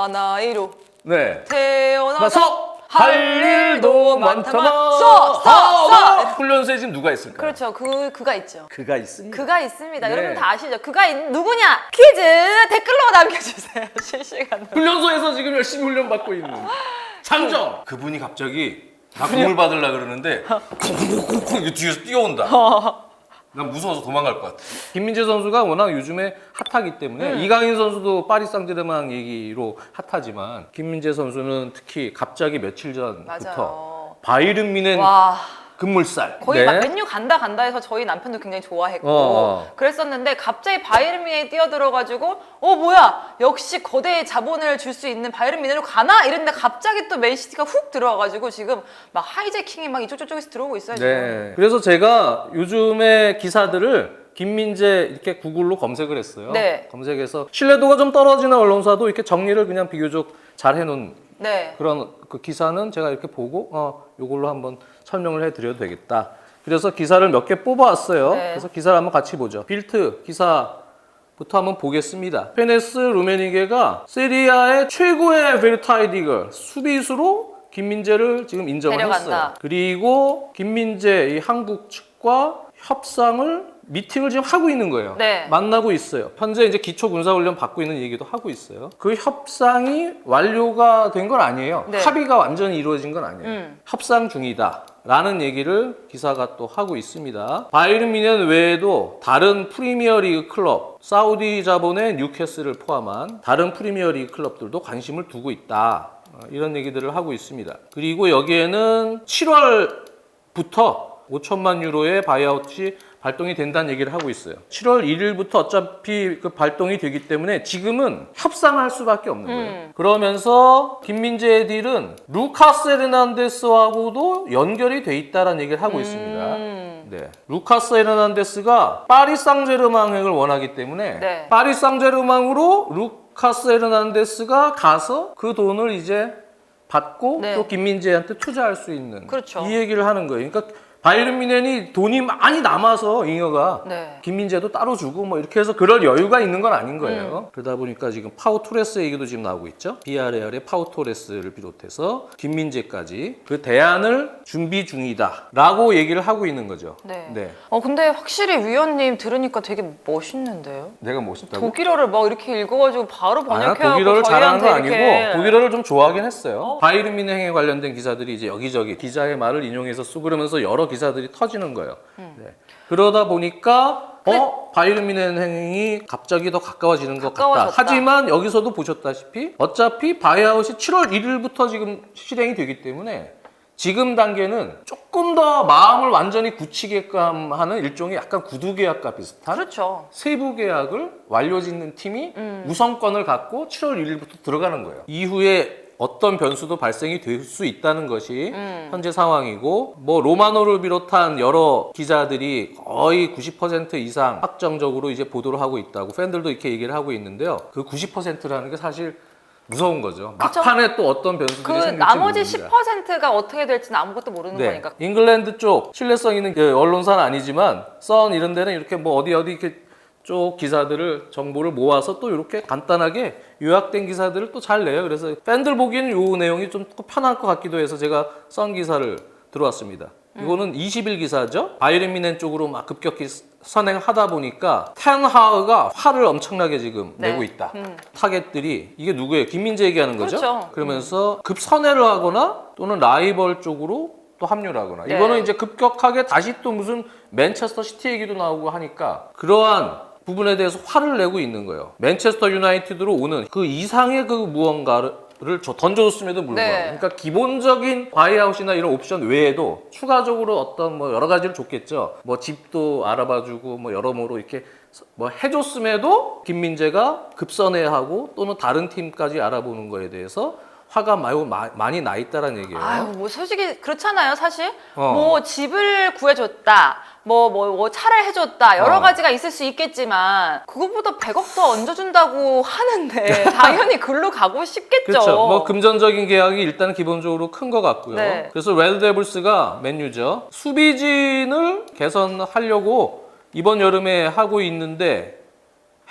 사나이로 네. 태어나서 할 일도 많다만 훈련소에 지금 누가 있을까요? 그렇죠. 그가 있죠. 그가 있습니다. 그가 있습니다. 네. 여러분 다 아시죠? 누구냐? 퀴즈 댓글로 남겨주세요. 실시간으로. 훈련소에서 지금 열심히 훈련받고 있는 장정! 그분이 갑자기 나 공을 받으려고 그러는데 콩콩콩콩 뒤에서 뛰어온다. 난 무서워서 도망갈 것 같아. 김민재 선수가 워낙 요즘에 핫하기 때문에 이강인 선수도 파리 상제르맹 얘기로 핫하지만 김민재 선수는 특히 갑자기 며칠 전부터 맞아요. 바이른 뮌헨 와. 금물살. 거의 막 맨유 간다 해서 저희 남편도 굉장히 좋아했고 그랬었는데 갑자기 바이에른 뮌헨에 뛰어들어가지고 뭐야 역시 거대의 자본을 줄 수 있는 바이에른 뮌헨으로 가나? 이랬는데 갑자기 또 맨시티가 훅 들어와가지고 지금 막 하이제킹이 막 이쪽 저쪽에서 들어오고 있어요. 지금. 네. 그래서 제가 요즘에 기사들을 김민재 이렇게 구글로 검색을 했어요. 네. 검색해서 신뢰도가 좀 떨어지는 언론사도 이렇게 정리를 그냥 비교적 잘 해놓은 네. 그런 그 기사는 제가 이렇게 보고 요걸로 한번 설명을 해드려도 되겠다. 그래서 기사를 몇 개 뽑아왔어요. 네. 그래서 기사를 한번 같이 보죠. 빌트 기사부터 한번 보겠습니다. 페네스 루메니게가 세리아의 최고의 베르타이디거 수비수로 김민재를 지금 인정을 데려간다. 했어요. 그리고 김민재 이 한국 측과 협상을 미팅을 지금 하고 있는 거예요. 네. 만나고 있어요. 현재 이제 기초 군사훈련 받고 있는 얘기도 하고 있어요. 그 협상이 완료가 된 건 아니에요. 네. 합의가 완전히 이루어진 건 아니에요. 협상 중이다. 라는 얘기를 기사가 또 하고 있습니다. 바이에른 뮌헨 외에도 다른 프리미어리그 클럽, 사우디 자본의 뉴캐슬을 포함한 다른 프리미어리그 클럽들도 관심을 두고 있다. 이런 얘기들을 하고 있습니다. 그리고 여기에는 7월부터 5천만 유로의 바이아웃이 발동이 된다는 얘기를 하고 있어요. 7월 1일부터 어차피 그 발동이 되기 때문에 지금은 협상할 수밖에 없는 거예요. 그러면서 김민재의 딜은 루카스 헤르난데스하고도 연결이 돼 있다는 얘기를 하고 있습니다. 네. 루카스 헤르난데스가 파리 상제르맹을 원하기 때문에 네. 파리 상제르맹으로 루카스 헤르난데스가 가서 그 돈을 이제 받고 네. 또 김민재한테 투자할 수 있는 그렇죠. 이 얘기를 하는 거예요. 그러니까 바이에른 뮌헨이 돈이 많이 남아서 잉여가 네. 김민재도 따로 주고 뭐 이렇게 해서 그럴 여유가 있는 건 아닌 거예요. 그러다 보니까 지금 파우 토레스 얘기도 지금 나오고 있죠. 비아레알의 파우 토레스를 비롯해서 김민재까지 그 대안을 준비 중이다라고 얘기를 하고 있는 거죠. 네. 근데 확실히 위원님 들으니까 되게 멋있는데요? 내가 멋있다고? 독일어를 막 이렇게 읽어가지고 바로 번역해갖고 독일어를 잘하는 건 아니고 이렇게... 독일어를 좀 좋아하긴 했어요. 바이에른 뮌헨에 관련된 기사들이 이제 여기저기 기자의 말을 인용해서 쓰고 그러면서 여러 기사들이 터지는 거예요. 네. 그러다 보니까 바이에른 뮌헨이 갑자기 더 가까워지는 것 같다. 하지만 여기서도 보셨다시피 어차피 바이아웃이 7월 1일부터 지금 실행이 되기 때문에 지금 단계는 조금 더 마음을 완전히 굳히게끔 하는 일종의 약간 구두 계약과 비슷한 그렇죠. 세부 계약을 완료짓는 팀이 우선권을 갖고 7월 1일부터 들어가는 거예요. 이후에 어떤 변수도 발생이 될 수 있다는 것이 현재 상황이고 뭐 로마노를 비롯한 여러 기자들이 거의 90% 이상 확정적으로 이제 보도를 하고 있다고 팬들도 이렇게 얘기를 하고 있는데요. 그 90%라는 게 사실 무서운 거죠. 그쵸? 막판에 또 어떤 변수들이 그 생길지 나머지 모릅니다. 10%가 어떻게 될지는 아무것도 모르는 거니까. 잉글랜드 쪽 신뢰성 있는 그 언론사는 아니지만 선 이런 데는 이렇게 뭐 어디 이렇게 쪽 기사들을 정보를 모아서 또 이렇게 간단하게 요약된 기사들을 또 잘 내요. 그래서 팬들 보기에는 요 내용이 좀 편할 것 같기도 해서 제가 선 기사를 들어왔습니다. 이거는 20일 기사죠. 바이에른 뮌헨 쪽으로 막 급격히 선행하다 보니까 텐하흐가 화를 엄청나게 지금 내고 있다. 타겟들이 이게 누구예요? 김민재 얘기하는 거죠. 그렇죠. 그러면서 급선회를 하거나 또는 라이벌 쪽으로 또 합류를 하거나 네. 이거는 이제 급격하게 다시 또 무슨 맨체스터 시티 얘기도 나오고 하니까 그러한 부분에 대해서 화를 내고 있는 거예요. 맨체스터 유나이티드로 오는 그 이상의 그 무언가를 던져줬음에도 불구하고 네. 그러니까 기본적인 바이아웃이나 이런 옵션 외에도 추가적으로 어떤 뭐 여러 가지를 줬겠죠. 뭐 집도 알아봐주고 뭐 여러모로 이렇게 뭐 해줬음에도 김민재가 급선회하고 또는 다른 팀까지 알아보는 거에 대해서 화가 많이 나 있다라는 얘기예요. 아유, 뭐 솔직히 그렇잖아요, 사실. 뭐 집을 구해줬다, 뭐 차를 해줬다, 여러 가지가 있을 수 있겠지만 그것보다 100억 더 얹어준다고 하는데 당연히 글로 가고 싶겠죠. 그렇죠. 뭐 금전적인 계약이 일단 기본적으로 큰 것 같고요. 네. 그래서 레드데블스가 맨유죠. 수비진을 개선하려고 이번 여름에 하고 있는데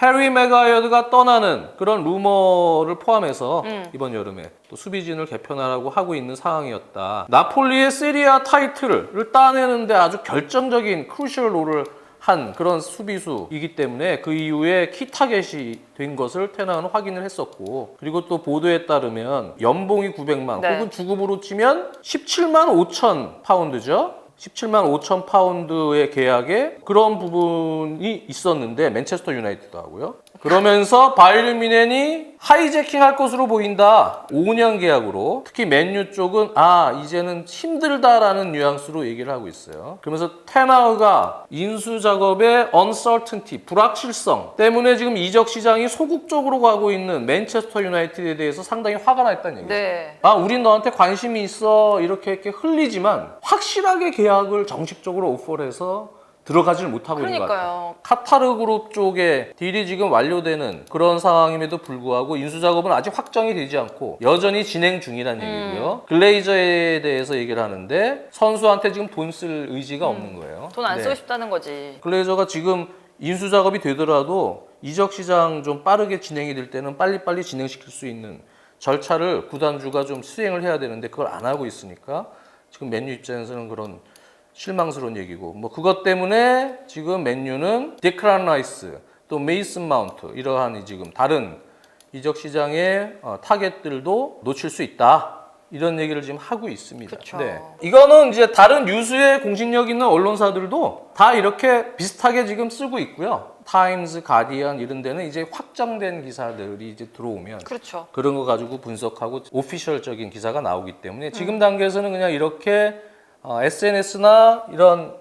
해리 맥과이어가 떠나는 그런 루머를 포함해서 이번 여름에 또 수비진을 개편하라고 하고 있는 상황이었다. 나폴리의 세리아 타이틀을 따내는데 아주 결정적인 크루셜 롤을 한 그런 수비수이기 때문에 그 이후에 키 타겟이 된 것을 테나는 확인을 했었고, 그리고 또 보도에 따르면 연봉이 900만 네. 혹은 주급으로 치면 17만 5천 파운드죠. 17만 5천 파운드의 계약에 그런 부분이 있었는데 맨체스터 유나이티드 하고요. 그러면서 바이에른 뮌헨이 하이제킹 할 것으로 보인다. 5년 계약으로. 특히 맨유 쪽은 이제는 힘들다라는 뉘앙스로 얘기를 하고 있어요. 그러면서 테나흐가 인수 작업의 uncertainty, 불확실성 때문에 지금 이적 시장이 소극적으로 가고 있는 맨체스터 유나이티드에 대해서 상당히 화가 나 있다는 얘기죠. 네. 우린 너한테 관심이 있어 이렇게 흘리지만 확실하게 계약을 정식적으로 오퍼를 해서 들어가지를 못하고 있는 것 같아요. 그러니까요. 카타르 그룹 쪽에 딜이 지금 완료되는 그런 상황임에도 불구하고 인수 작업은 아직 확정이 되지 않고 여전히 진행 중이라는 얘기고요. 글레이저에 대해서 얘기를 하는데 선수한테 지금 돈 쓸 의지가 없는 거예요. 돈 안 네. 쓰고 싶다는 거지. 글레이저가 지금 인수 작업이 되더라도 이적 시장 좀 빠르게 진행이 될 때는 빨리빨리 진행시킬 수 있는 절차를 구단주가 좀 수행을 해야 되는데 그걸 안 하고 있으니까 지금 맨유 입장에서는 그런 실망스러운 얘기고, 뭐 그것 때문에 지금 맨유는 데클란 라이스, 또 메이슨 마운트 이러한 지금 다른 이적 시장의 타겟들도 놓칠 수 있다. 이런 얘기를 지금 하고 있습니다. 그쵸. 네. 이거는 이제 다른 유수의 공신력 있는 언론사들도 다 이렇게 비슷하게 지금 쓰고 있고요. 타임즈, 가디언 이런 데는 이제 확정된 기사들이 이제 들어오면 그렇죠. 그런 거 가지고 분석하고 오피셜적인 기사가 나오기 때문에 지금 단계에서는 그냥 이렇게 SNS나 이런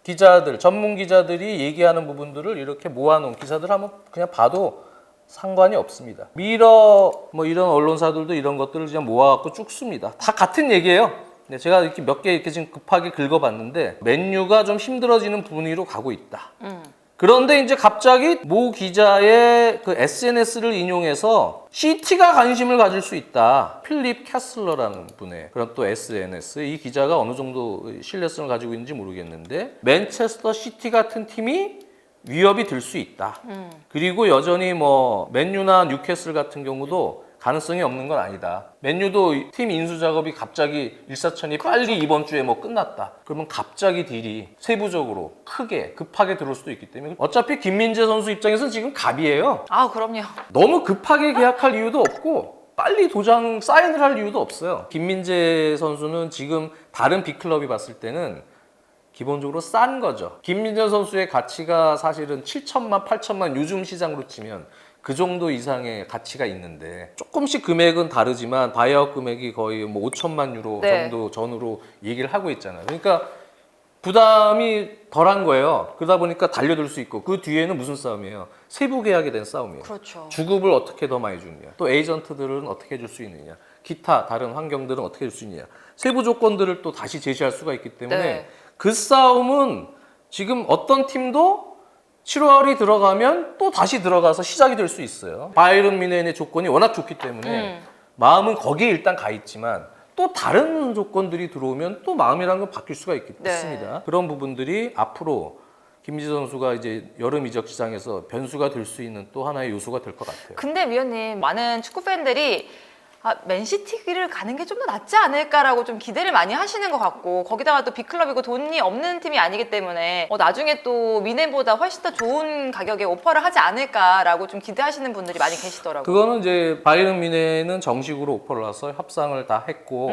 기자들, 전문 기자들이 얘기하는 부분들을 이렇게 모아놓은 기사들 한번 그냥 봐도 상관이 없습니다. 미러 뭐 이런 언론사들도 이런 것들을 그냥 모아갖고 쭉 씁니다. 다 같은 얘기예요. 네, 제가 이렇게 몇 개 이렇게 지금 급하게 긁어봤는데 맨유가 좀 힘들어지는 분위기로 가고 있다. 그런데 이제 갑자기 모 기자의 그 SNS를 인용해서 CT가 관심을 가질 수 있다. 필립 캐슬러라는 분의 그런 또 SNS. 이 기자가 어느 정도 신뢰성을 가지고 있는지 모르겠는데 맨체스터 시티 같은 팀이 위협이 될 수 있다. 그리고 여전히 뭐 맨유나 뉴캐슬 같은 경우도 가능성이 없는 건 아니다. 맨유도 팀 인수 작업이 갑자기 일사천리 빨리 이번 주에 뭐 끝났다. 그러면 갑자기 딜이 세부적으로 크게 급하게 들어올 수도 있기 때문에 어차피 김민재 선수 입장에서는 지금 갑이에요. 그럼요. 너무 급하게 계약할 이유도 없고 빨리 도장 사인을 할 이유도 없어요. 김민재 선수는 지금 다른 빅클럽이 봤을 때는 기본적으로 싼 거죠. 김민재 선수의 가치가 사실은 7천만, 8천만 요즘 시장으로 치면 그 정도 이상의 가치가 있는데 조금씩 금액은 다르지만 바이아웃 금액이 거의 뭐 5천만 유로 네. 정도 전후로 얘기를 하고 있잖아요. 그러니까 부담이 덜한 거예요. 그러다 보니까 달려들 수 있고 그 뒤에는 무슨 싸움이에요? 세부 계약에 대한 싸움이에요. 그렇죠. 주급을 어떻게 더 많이 주느냐, 또 에이전트들은 어떻게 해줄 수 있느냐, 기타 다른 환경들은 어떻게 해줄 수 있느냐, 세부 조건들을 또 다시 제시할 수가 있기 때문에 네. 그 싸움은 지금 어떤 팀도 7월이 들어가면 또 다시 들어가서 시작이 될 수 있어요. 바이에른 뮌헨의 조건이 워낙 좋기 때문에 마음은 거기에 일단 가 있지만 또 다른 조건들이 들어오면 또 마음이라는 건 바뀔 수가 있습니다. 네. 그런 부분들이 앞으로 김민재 선수가 이제 여름 이적 시장에서 변수가 될 수 있는 또 하나의 요소가 될 것 같아요. 근데 위원님, 많은 축구 팬들이 맨시티를 가는 게 좀 더 낫지 않을까라고 좀 기대를 많이 하시는 것 같고, 거기다가 또 빅클럽이고 돈이 없는 팀이 아니기 때문에 나중에 또 미넨보다 훨씬 더 좋은 가격에 오퍼를 하지 않을까라고 좀 기대하시는 분들이 많이 계시더라고요. 그거는 이제 바이에른 뮌헨은 정식으로 오퍼를 와서 협상을 다 했고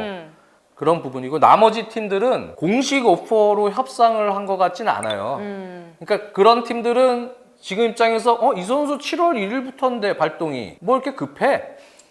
그런 부분이고, 나머지 팀들은 공식 오퍼로 협상을 한 것 같지는 않아요. 그러니까 그런 팀들은 지금 입장에서 이 선수 7월 1일부터인데 발동이 뭐 이렇게 급해?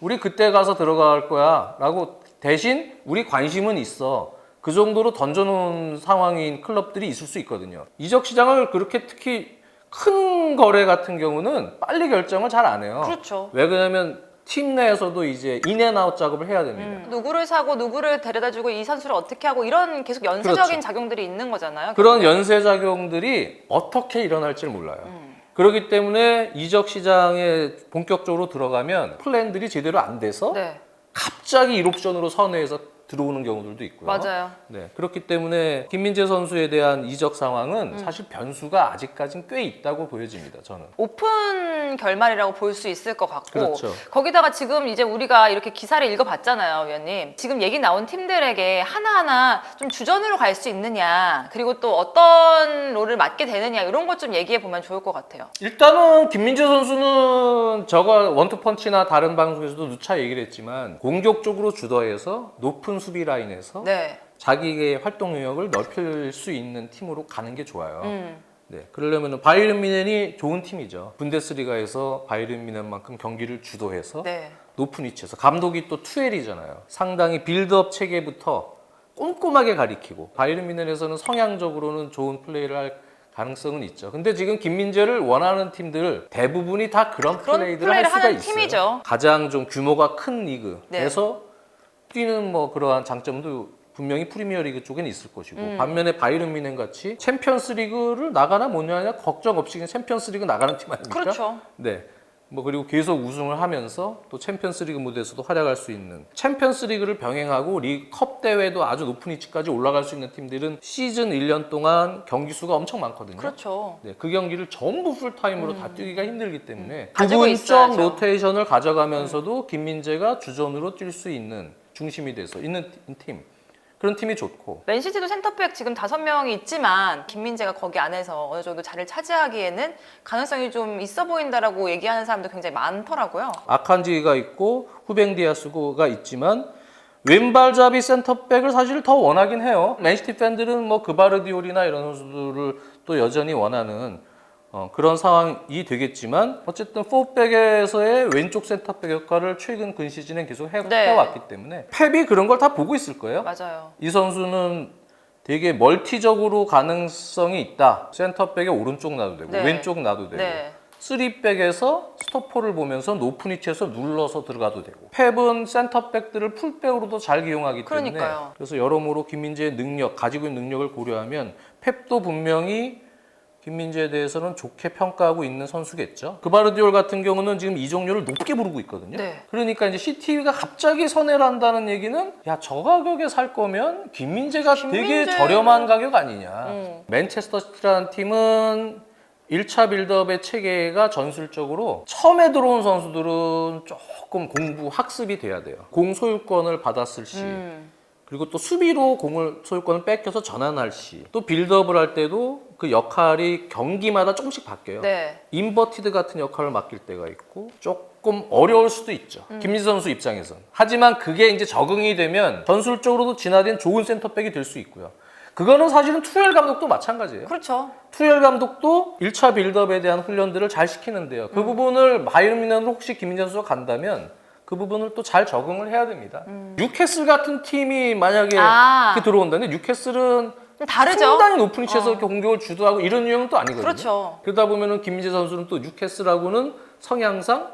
우리 그때 가서 들어갈 거야 라고, 대신 우리 관심은 있어. 그 정도로 던져놓은 상황인 클럽들이 있을 수 있거든요. 이적 시장을 그렇게 특히 큰 거래 같은 경우는 빨리 결정을 잘 안 해요. 그렇죠. 왜 그러냐면 팀 내에서도 이제 인앤아웃 작업을 해야 됩니다. 누구를 사고 누구를 데려다주고 이 선수를 어떻게 하고 이런 계속 연쇄적인 그렇죠. 작용들이 있는 거잖아요. 그런 연쇄작용들이 어떻게 일어날지를 몰라요. 그렇기 때문에 이적 시장에 본격적으로 들어가면 플랜들이 제대로 안 돼서 네. 갑자기 1옵션으로 선회해서 들어오는 경우들도 있고요. 맞아요. 네, 그렇기 때문에 김민재 선수에 대한 이적 상황은 사실 변수가 아직까지는 꽤 있다고 보여집니다. 저는. 오픈 결말이라고 볼 수 있을 것 같고 그렇죠. 거기다가 지금 이제 우리가 이렇게 기사를 읽어봤잖아요, 위원님. 지금 얘기 나온 팀들에게 하나하나 좀 주전으로 갈 수 있느냐 그리고 또 어떤 롤을 맡게 되느냐 이런 것 좀 얘기해 보면 좋을 것 같아요. 일단은 김민재 선수는 저가 원투펀치나 다른 방송에서도 누차 얘기를 했지만 공격적으로 주도해서 높은 수비 라인에서 네. 자기의 활동 영역을 넓힐 수 있는 팀으로 가는 게 좋아요. 네, 그러려면 바이에른 뮌헨이 좋은 팀이죠. 분데스리가에서 바이에른 뮌헨만큼 경기를 주도해서 네. 높은 위치에서 감독이 또 투엘이잖아요. 상당히 빌드업 체계부터 꼼꼼하게 가리키고 바이에른 뮌헨에서는 성향적으로는 좋은 플레이를 할 가능성은 있죠. 근데 지금 김민재를 원하는 팀들 대부분이 다 그런 플레이들을 할 수가 하는 있어요. 팀이죠. 가장 좀 규모가 큰 리그에서 네. 뛰는 뭐 그러한 장점도 분명히 프리미어리그 쪽에는 있을 것이고 반면에 바이에른 뮌헨 같이 챔피언스리그를 나가나 뭐냐 걱정 없이 그냥 챔피언스리그 나가는 팀 아닙니까? 그렇죠. 네. 뭐 그리고 계속 우승을 하면서 또 챔피언스리그 무대에서도 활약할 수 있는 챔피언스리그를 병행하고 컵 대회도 아주 높은 위치까지 올라갈 수 있는 팀들은 시즌 1년 동안 경기 수가 엄청 많거든요. 그렇죠. 네, 그 경기를 전부 풀타임으로 다 뛰기가 힘들기 때문에 가지고 부분적 있어야죠. 로테이션을 가져가면서도 김민재가 주전으로 뛸 수 있는 중심이 돼서 있는 팀. 그런 팀이 좋고. 맨시티도 센터백 지금 5명이 있지만 김민재가 거기 안에서 어느 정도 자리를 차지하기에는 가능성이 좀 있어 보인다라고 얘기하는 사람도 굉장히 많더라고요. 아칸지가 있고 후뱅 디아스가 있지만 왼발잡이 센터백을 사실 더 원하긴 해요. 맨시티 팬들은 뭐 그바르디올이나 이런 선수들을 또 여전히 원하는 그런 상황이 되겠지만 어쨌든 4백에서의 왼쪽 센터백 역할을 최근 근 시즌엔 계속 해왔기 때문에 펩이 그런 걸 다 보고 있을 거예요. 맞아요. 이 선수는 되게 멀티적으로 가능성이 있다. 센터백에 오른쪽 놔도 되고 네. 왼쪽 놔도 되고 네. 3백에서 스토퍼를 보면서 높은 위치에서 눌러서 들어가도 되고 펩은 센터백들을 풀백으로도 잘 이용하기 때문에 그러니까요. 그래서 여러모로 김민재의 능력, 가지고 있는 능력을 고려하면 펩도 분명히 김민재에 대해서는 좋게 평가하고 있는 선수겠죠. 그바르디올 같은 경우는 지금 이적료를 높게 부르고 있거든요. 네. 그러니까 이제 CT가 갑자기 선회를 한다는 얘기는 야, 저 가격에 살 거면 김민재가 되게 저렴한 가격 아니냐. 맨체스터 시티라는 팀은 1차 빌드업의 체계가 전술적으로 처음에 들어온 선수들은 조금 공부, 학습이 돼야 돼요. 공 소유권을 받았을 시 그리고 또 수비로 소유권을 뺏겨서 전환할 시 또 빌드업을 할 때도 그 역할이 경기마다 조금씩 바뀌어요. 네. 인버티드 같은 역할을 맡길 때가 있고 조금 어려울 수도 있죠. 김민재 선수 입장에선. 하지만 그게 이제 적응이 되면 전술적으로도 진화된 좋은 센터백이 될 수 있고요. 그거는 사실은 투엘 감독도 마찬가지예요. 그렇죠. 투엘 감독도 1차 빌드업에 대한 훈련들을 잘 시키는데요. 그 부분을 바이에른 뮌헨으로 혹시 김민재 선수가 간다면 그 부분을 또 잘 적응을 해야 됩니다. 뉴캐슬 같은 팀이 만약에 이렇게 들어온다면 뉴캐슬은 좀 다르죠. 상당히 높은 위치에서 이렇게 공격을 주도하고 이런 유형은 또 아니거든요. 그렇죠. 그러다 보면은 김민재 선수는 또 뉴캐슬하고는 성향상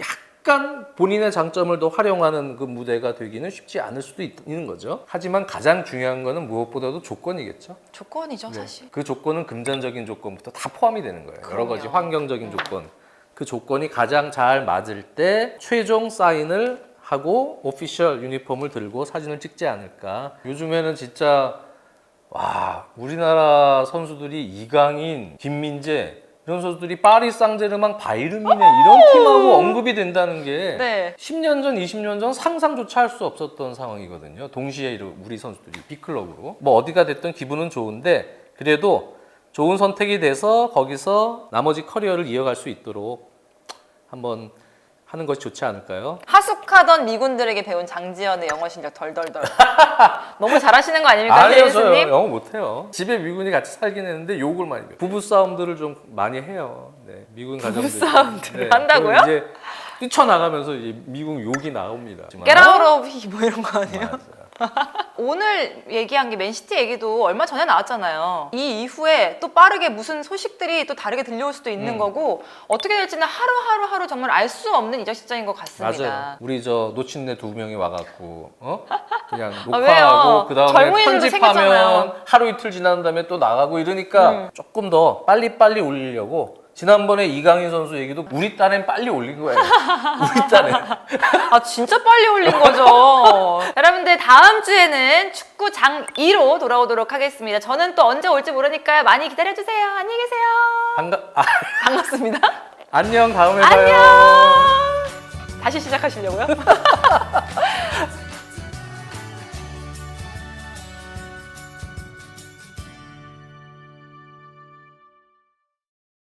약간 본인의 장점을 더 활용하는 그 무대가 되기는 쉽지 않을 수도 있는 거죠. 하지만 가장 중요한 거는 무엇보다도 조건이겠죠. 조건이죠, 사실. 그 조건은 금전적인 조건부터 다 포함이 되는 거예요. 여러 가지 환경적인 조건. 그 조건이 가장 잘 맞을 때 최종 사인을 하고 오피셜 유니폼을 들고 사진을 찍지 않을까. 요즘에는 진짜 와, 우리나라 선수들이 이강인, 김민재 이런 선수들이 파리 상제르맹, 바이에른 뮌헨 이런 팀하고 언급이 된다는 게 네. 10년 전, 20년 전 상상조차 할 수 없었던 상황이거든요. 동시에 우리 선수들이 B클럽으로. 뭐 어디가 됐든 기분은 좋은데 그래도 좋은 선택이 돼서 거기서 나머지 커리어를 이어갈 수 있도록 한번 하는 것이 좋지 않을까요? 하숙하던 미군들에게 배운 장지연의 영어 실력 덜덜덜. 너무 잘하시는 거 아닙니까, 아니요, 저 제이슨님? 영어 못해요. 집에 미군이 같이 살긴 했는데 욕을 많이 해요. 부부 싸움들을 좀 많이 해요. 네, 미군 가정들. 싸움들을 한다고요? 그럼 이제 뛰쳐나가면서 이제 미군 욕이 나옵니다. Get out of here 뭐 이런 거 아니에요? 맞아요. 오늘 얘기한 게 맨시티 얘기도 얼마 전에 나왔잖아요. 이 이후에 또 빠르게 무슨 소식들이 또 다르게 들려올 수도 있는 거고 어떻게 될지는 하루 정말 알 수 없는 이적 시장인 것 같습니다. 맞아요. 우리 저 놓친네 2명이 와갖고 그냥 왜요? 녹화하고 그다음에 젊은이들도 편집하면 생겼잖아요. 하루 이틀 지난 다음에 또 나가고 이러니까 조금 더 빨리빨리 올리려고 지난번에 이강인 선수 얘기도 우리 딴엔 빨리 올린 거예요. 우리 딴엔. 아 진짜 빨리 올린 거죠. 여러분들 다음 주에는 축구 장 2로 돌아오도록 하겠습니다. 저는 또 언제 올지 모르니까요. 많이 기다려주세요. 안녕히 계세요. 반갑습니다. 안녕, 다음에 봐요. 안녕. 다시 시작하시려고요?